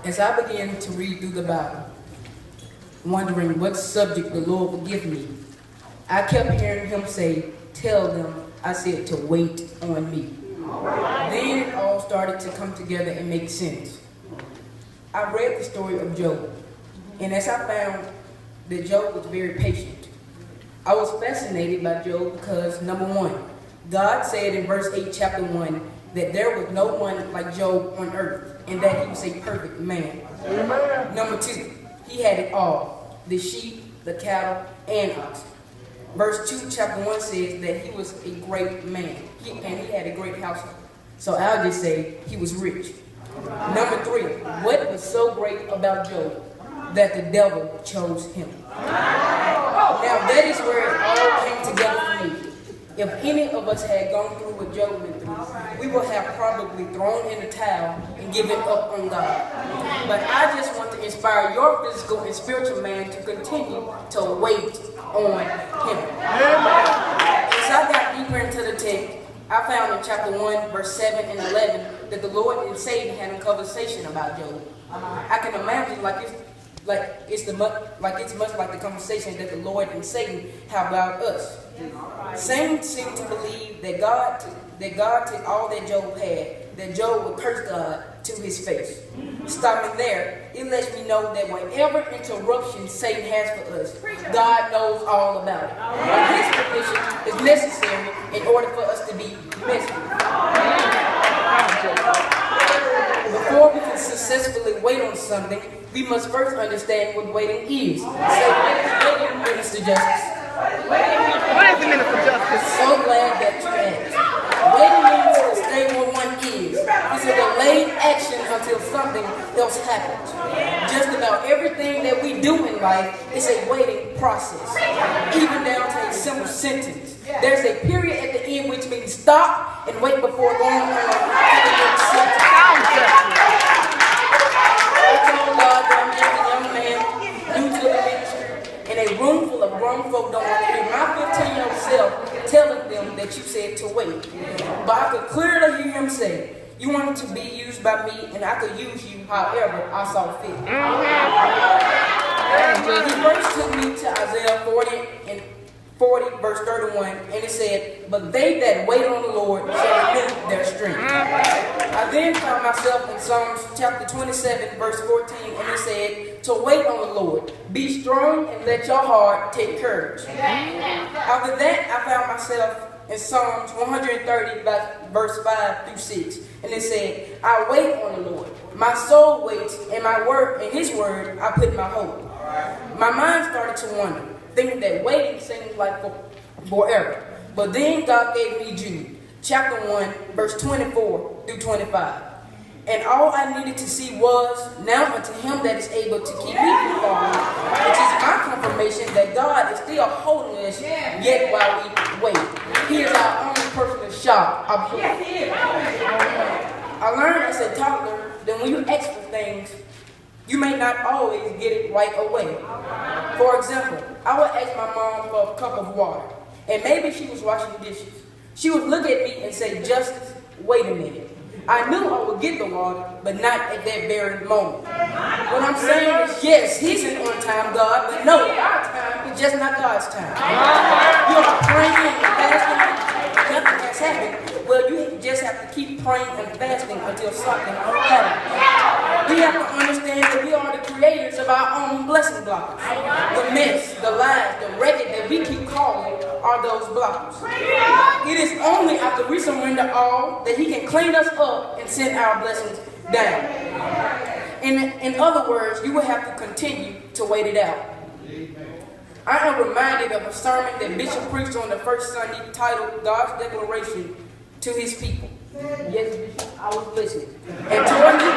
As I began to read through the Bible, wondering what subject the Lord would give me, I kept hearing him say, "Tell them," I said, "to wait on me." Then it all started to come together and make sense. I read the story of Job, and as I found that Job was very patient, I was fascinated by Job because, number one, God said in verse 8, chapter 1, that there was no one like Job on earth, and that he was a perfect man. Amen. Number two, he had it all: the sheep, the cattle, and oxen. Verse 2, chapter 1 says that he was a great man, and he had a great household. So I'll just say he was rich. Number 3, what was so great about Job? That the devil chose him. Now that is where it all came together for me. If any of us had gone through what Job went through, we would have probably thrown in the towel and given up on God. But I just want to inspire your physical and spiritual man to continue to wait on him. As I got deeper into the text, I found in chapter 1, verse 7 and 11, that the Lord and Satan had a conversation about Job. I can imagine it's much like the conversation that the Lord and Satan have about us. Satan seemed to believe that God took all that Job had, that Job would curse God to his face. Stopping there, it lets me know that whatever interruption Satan has for us, God knows all about it. And his permission is necessary in order for us to be blessed. Before we can successfully wait on something, we must first understand what waiting is. Say, waiting, Minister Justice. What is the Minister Justice? So glad that you asked. Waiting means to stay where one is. It's a delayed action until something else happens. Just about everything that we do in life is a waiting process, even down to a simple sentence. There's a period at the end which means stop and wait before going on to the next sentence. I told God that I'm just a young man new to the ministry, and a room full of grown folk don't want to hear my 15-year-old self telling them that you said to wait. But I could clearly hear him say, "You wanted to be used by me, and I could use you however I saw fit." He first took me to Isaiah 40, verse 31, and it said, "But they that wait on the Lord shall renew their strength." I then found myself in Psalms chapter 27, verse 14, and it said, "To wait on the Lord, be strong and let your heart take courage." After that, I found myself in Psalms 130, verse 5 through 6, and it said, "I wait on the Lord. My soul waits, and in his word I put my hope." My mind started to wonder, thinking that waiting seemed like forever. But then God gave me Jude, chapter 1, verse 24 through 25. "And all I needed to see was, now unto him that is able to keep me from falling," which is my confirmation that God is still holding us yet while we wait. He is our own personal shop. I learned as a toddler that when you ask for things, you may not always get it right away. For example, I would ask my mom for a cup of water, and maybe she was washing dishes. She would look at me and say, "Justice, wait a minute." I knew I would get the water, but not at that very moment. What I'm saying is, yes, he's an on-time God, but no, our time is just not God's time. You are praying and fasting, nothing has happened. Well, you just have to keep praying and fasting until something happens. We have to understand that we are the creators of our own blessing blockers. The mess, the lies, the wreckage that we keep calling are those blockers. It is only after we surrender all that he can clean us up and send our blessings down. In other words, you will have to continue to wait it out. I am reminded of a sermon that Bishop preached on the first Sunday titled "God's Declaration to His People." Yes, Bishop, I was listening. And told you